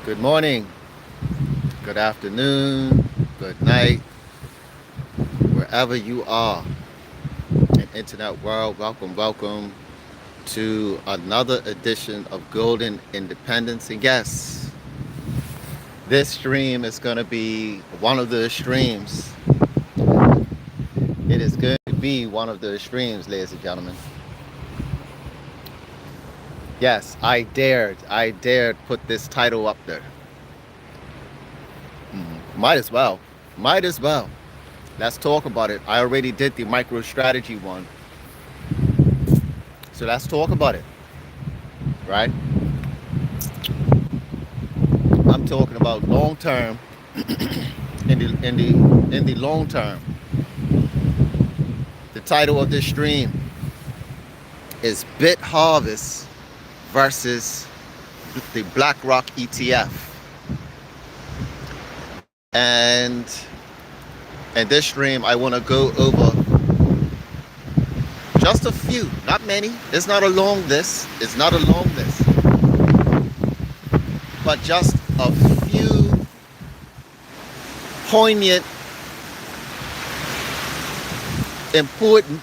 Good morning, good afternoon, good night, wherever you are in internet world. Welcome to another edition of Golden Independence. And yes, this stream is going to be one of the streams. It is going to be one of the streams, ladies and gentlemen. Yes, I dared put this title up there. Might as well. Might as well. Let's talk about it. I already did the micro strategy one. So let's talk about it, right? I'm talking about long term in the long term. The title of this stream is BitHarvest versus the BlackRock ETF. And in this stream I want to go over just a few, not many. It's not a long list. It's not a long list. But just a few poignant, important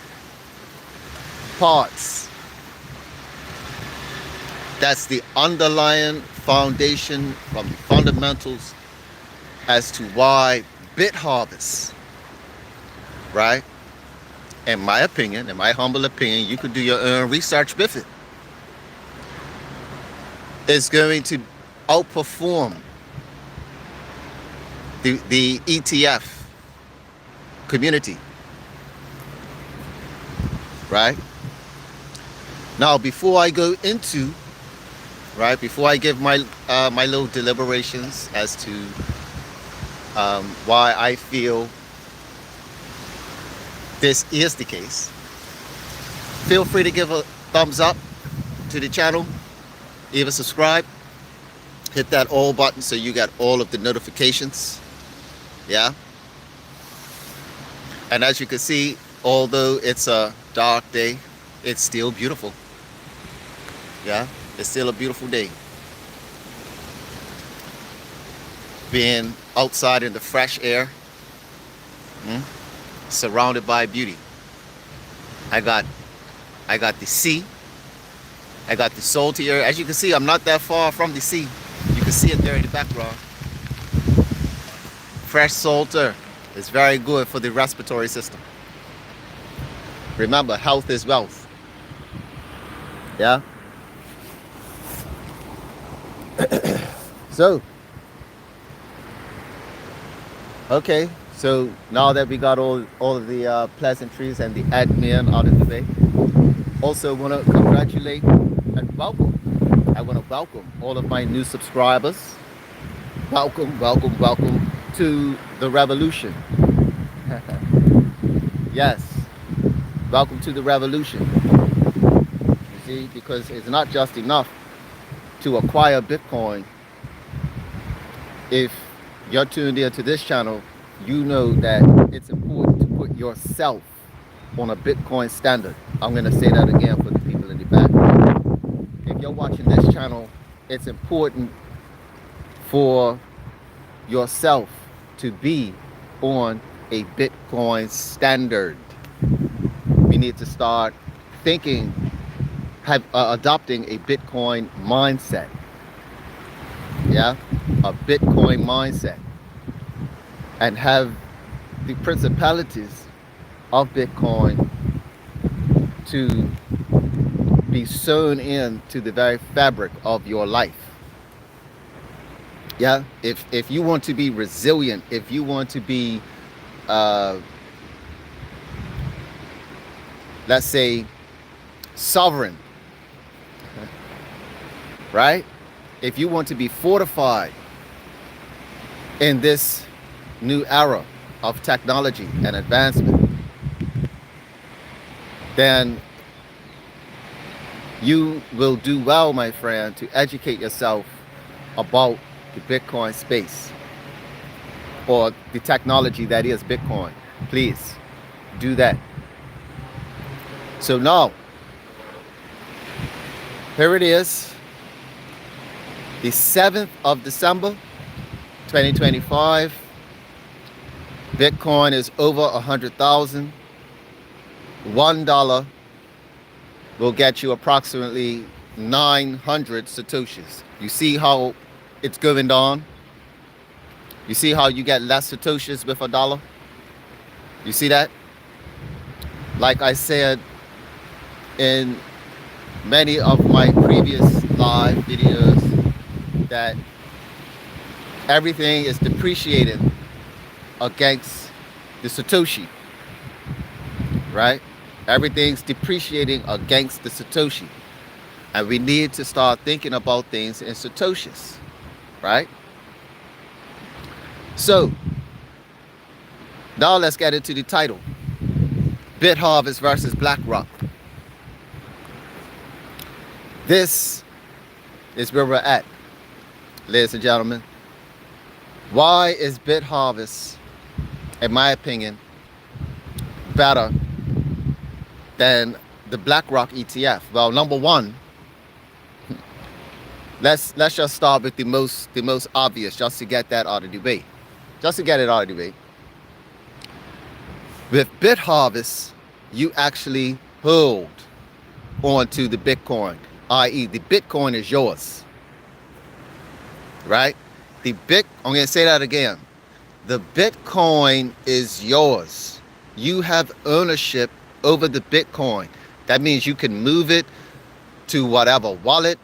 parts. That's the underlying foundation from the fundamentals as to why BitHarvest, right? In my opinion, in my humble opinion, you could do your own research with it, is going to outperform the ETF community, right? Now, before I go into, right, before I give my my little deliberations as to why I feel this is the case, feel free to give a thumbs up to the channel, even subscribe, hit that all button so you get all of the notifications. Yeah. And as you can see, although it's a dark day, it's still beautiful. Yeah, it's still a beautiful day. Being outside in the fresh air, surrounded by beauty. I got the sea. I got the salty air. As you can see, I'm not that far from the sea. You can see it there in the background. Fresh salt air is very good for the respiratory system. Remember, health is wealth. Yeah. So, okay. So now that we got all of the pleasantries and the admin out of the way, also want to congratulate and welcome. I want to welcome all of my new subscribers. Welcome to the revolution. Yes, welcome to the revolution. You see, because it's not just enough to acquire Bitcoin. If you're tuned into this channel, you know that it's important to put yourself on a Bitcoin standard. I'm going to say that again for the people in the back. If you're watching this channel, it's important for yourself to be on a Bitcoin standard. We need to start thinking, adopting a Bitcoin mindset. Yeah, a Bitcoin mindset, and have the principalities of Bitcoin to be sewn into the very fabric of your life. Yeah, if you want to be resilient, if you want to be, let's say, sovereign, right? If you want to be fortified in this new era of technology and advancement, then you will do well, my friend, to educate yourself about the Bitcoin space or the technology that is Bitcoin. Please do that. So now, here it is. The 7th of December, 2025, Bitcoin is over 100,000. $1 will get you approximately 900 Satoshis. You see how it's going down? You see how you get less Satoshis with $1? You see that? Like I said in many of my previous live videos, that everything is depreciating against the Satoshi, right? Everything's depreciating against the Satoshi. And we need to start thinking about things in Satoshis, right? So, now let's get into the title. BitHarvest versus BlackRock. This is where we're at, ladies and gentlemen. Why is BitHarvest, in my opinion, better than the BlackRock ETF? Well, number one, let's just start with the most obvious, just to get that out of the way. Just to get it out of the way. With BitHarvest, you actually hold onto the Bitcoin, i.e. the Bitcoin is yours, right? I'm going to say that again. The Bitcoin is yours. You have ownership over the Bitcoin. That means you can move it to whatever wallet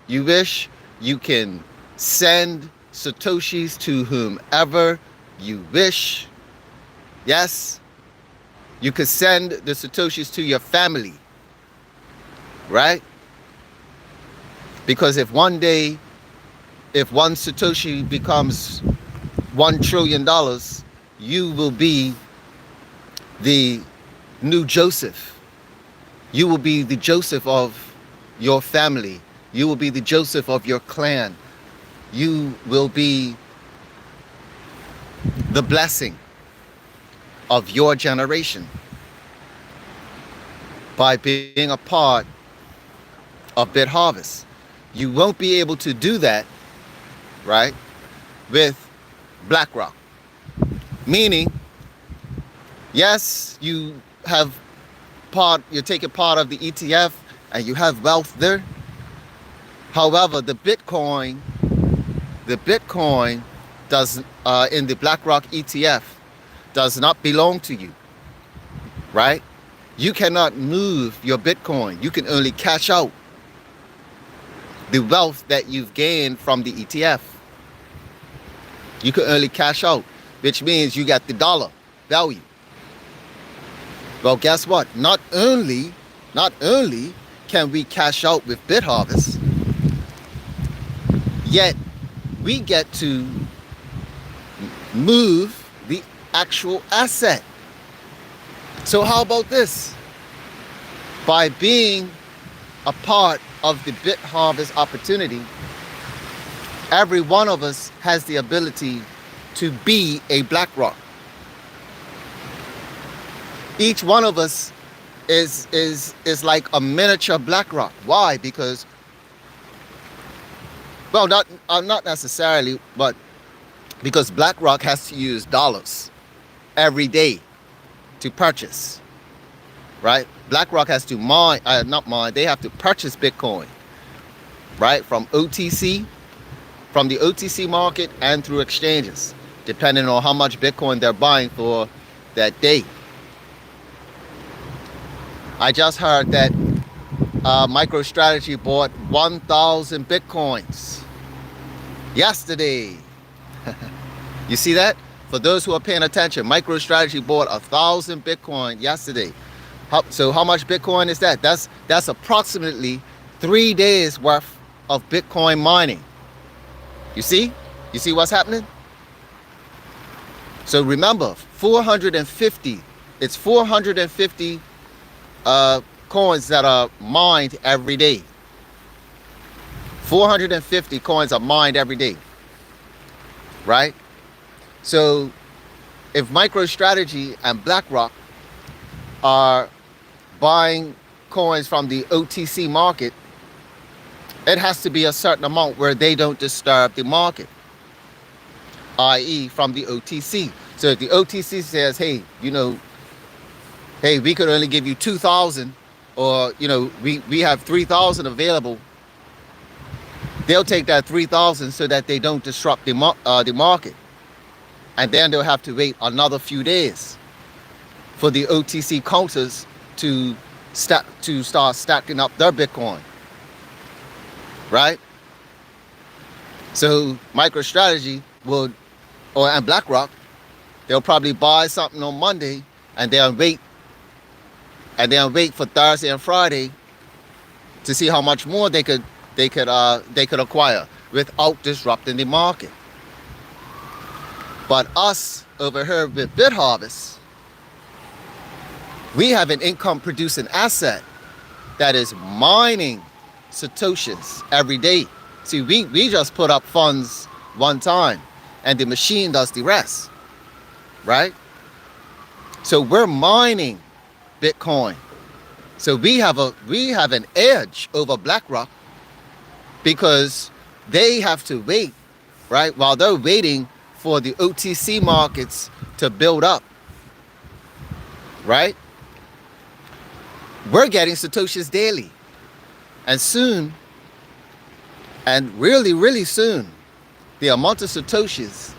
you wish. You can send Satoshis to whomever you wish. Yes, you could send the Satoshis to your family, right? Because if one day, if one Satoshi becomes $1 trillion, you will be the new Joseph. You will be the Joseph of your family. You will be the Joseph of your clan. You will be the blessing of your generation by being a part of BitHarvest. You won't be able to do that, right, with BlackRock. Meaning, yes, you're taking part of the ETF and you have wealth there. However, the Bitcoin does in the BlackRock ETF does not belong to you, right? You cannot move your Bitcoin. You can only cash out the wealth that you've gained from the ETF. You can only cash out, which means you got the dollar value. Well, guess what? Not only can we cash out with BitHarvest, yet we get to move the actual asset. So how about this? By being a part of the BitHarvest opportunity, every one of us has the ability to be a BlackRock. Each one of us is like a miniature BlackRock. Why? Because, well, not necessarily, but because BlackRock has to use dollars every day to purchase, right? BlackRock has to they have to purchase Bitcoin, right? From the OTC market and through exchanges, depending on how much Bitcoin they're buying for that day. I just heard that MicroStrategy bought 1,000 Bitcoins yesterday. You see that? For those who are paying attention, MicroStrategy bought 1,000 Bitcoin yesterday. So how much Bitcoin is that? That's approximately 3 days worth of Bitcoin mining. You see? You see what's happening? So remember, 450. It's 450 coins that are mined every day. 450 coins are mined every day, right? So if MicroStrategy and BlackRock are buying coins from the OTC market, It has to be a certain amount where they don't disturb the market, i.e. from the OTC. So if the OTC says, hey, hey, we could only give you 2,000, or, we have 3,000 available, they'll take that 3,000 so that they don't disrupt the market. And then they'll have to wait another few days for the OTC counters to start stacking up their Bitcoin, right? So MicroStrategy and BlackRock, they'll probably buy something on Monday and then wait for Thursday and Friday to see how much more they could acquire without disrupting the market. But us over here with BitHarvest, we have an income producing asset that is mining Satoshis every day. See, we just put up funds one time and the machine does the rest, right? So we're mining Bitcoin. So we have an edge over BlackRock because they have to wait, right? While they're waiting for the OTC markets to build up, right? We're getting Satoshis daily. And soon, and really, really soon, the amount of Satoshis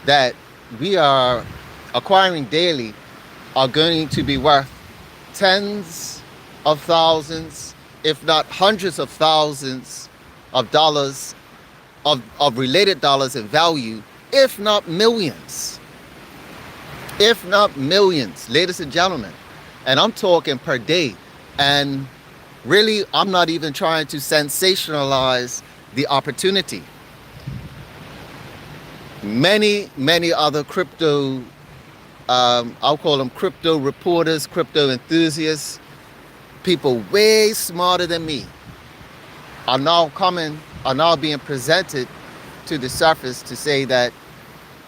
that we are acquiring daily are going to be worth tens of thousands, if not hundreds of thousands of dollars, of related dollars in value, if not millions. If not millions, ladies and gentlemen. And I'm talking per day. And really, I'm not even trying to sensationalize the opportunity. Many, many other crypto, I'll call them crypto reporters, crypto enthusiasts, people way smarter than me, are now being presented to the surface to say that,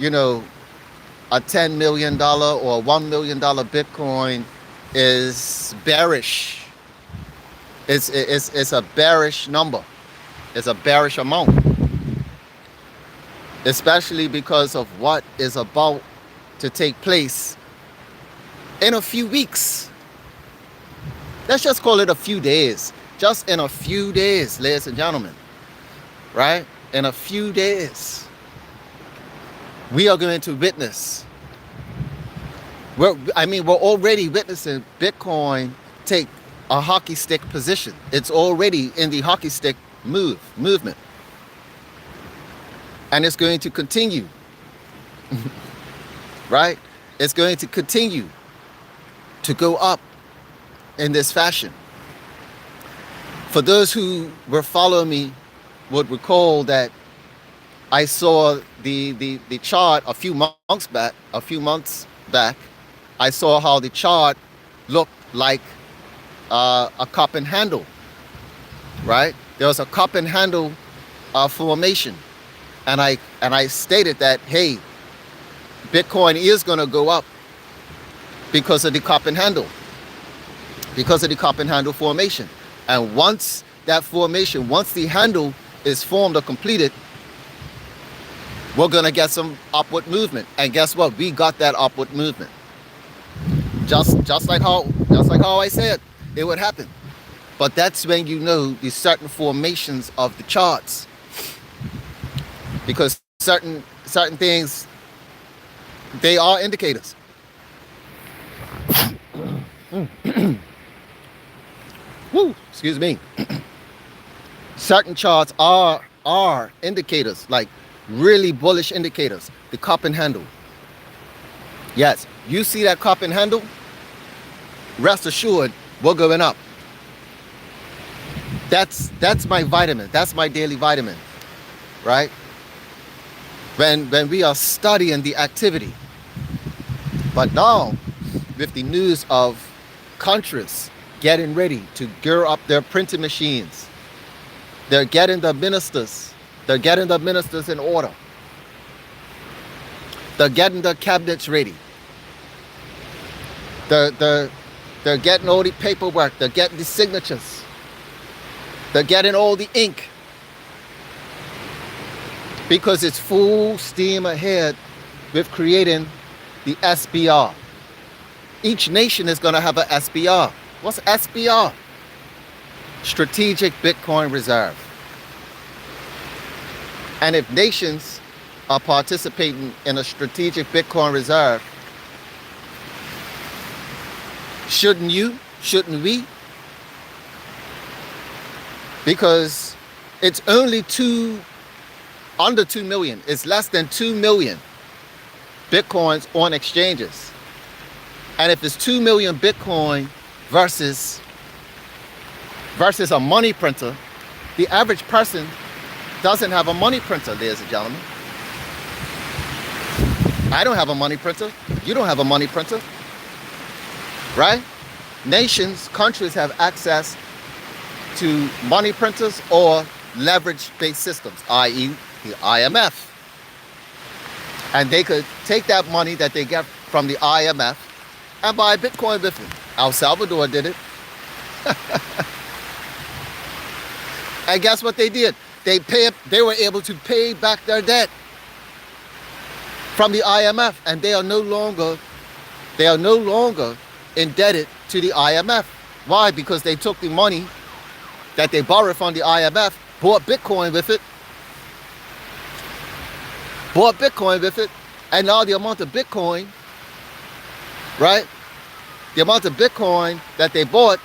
a $10 million or $1 million Bitcoin is bearish. It's a bearish number. It's a bearish amount. Especially because of what is about to take place in a few weeks. Let's just call it a few days. Just in a few days, ladies and gentlemen. Right? In a few days, we are going to witness. We're already witnessing Bitcoin take a hockey stick position. It's already in the hockey stick movement. And it's going to continue. Right? It's going to continue to go up in this fashion. For those who were following me would recall that I saw the chart a few months back. I saw how the chart looked like a cup and handle, right? There was a cup and handle formation, and I stated that, hey, Bitcoin is going to go up because of the cup and handle formation. And once the handle is formed or completed, we're going to get some upward movement. And guess what? We got that upward movement. Just like how I said it would happen. But that's when you know the certain formations of the charts. Because certain things, they are indicators. Woo, excuse me. Certain charts are indicators, like really bullish indicators. The cup and handle. Yes, you see that cup and handle? Rest assured, we're going up. That's my vitamin. That's my daily vitamin, right? When we are studying the activity. But now, with the news of countries getting ready to gear up their printing machines, they're getting the ministers in order. They're getting the cabinets ready. They're getting all the paperwork. They're getting the signatures. They're getting all the ink because it's full steam ahead with creating the SBR. Each nation is going to have an SBR. What's SBR? Strategic Bitcoin Reserve. And if nations are participating in a strategic Bitcoin reserve, shouldn't you? Shouldn't we? Because it's only under 2 million. It's less than 2 million Bitcoins on exchanges. And if it's 2 million Bitcoin versus a money printer, the average person doesn't have a money printer, ladies and gentlemen. I don't have a money printer. You don't have a money printer. Right? Nations, countries have access to money printers or leverage-based systems, i.e. the IMF. And they could take that money that they get from the IMF and buy Bitcoin with it. El Salvador did it. And guess what they did? They were able to pay back their debt from the IMF, and they are no longer indebted to the IMF. Why? Because they took the money that they borrowed from the IMF, bought Bitcoin with it, and now the amount of Bitcoin, right? The amount of Bitcoin that they bought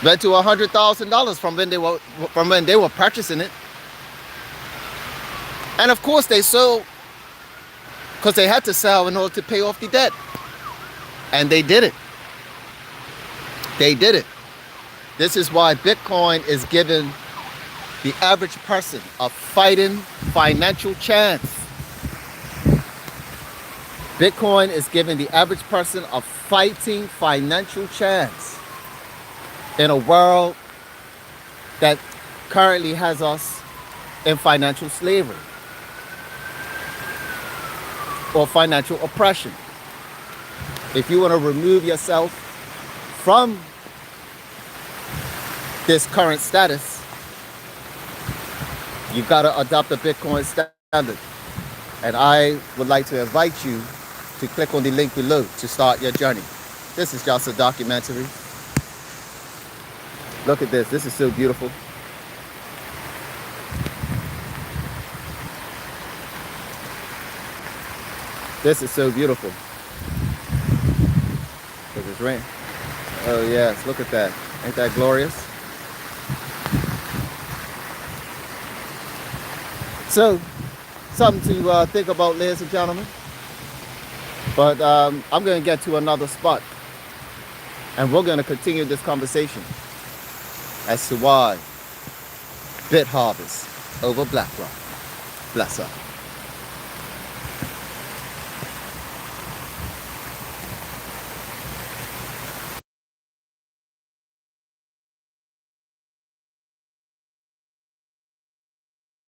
went to $100,000 from when they were purchasing it. And of course they sold, because they had to sell in order to pay off the debt. And they did it. They did it. This is why Bitcoin is giving the average person a fighting financial chance. Bitcoin is giving the average person a fighting financial chance in a world that currently has us in financial slavery or financial oppression. If you want to remove yourself from this current status, you've got to adopt a Bitcoin standard. And I would like to invite you to click on the link below to start your journey. This is just a documentary. Look at this. This is so beautiful. This is so beautiful. Does this rain? Oh yes, look at that. Ain't that glorious? So, something to think about, ladies and gentlemen. But I'm going to get to another spot. And we're going to continue this conversation as to why BitHarvest over BlackRock. Bless up.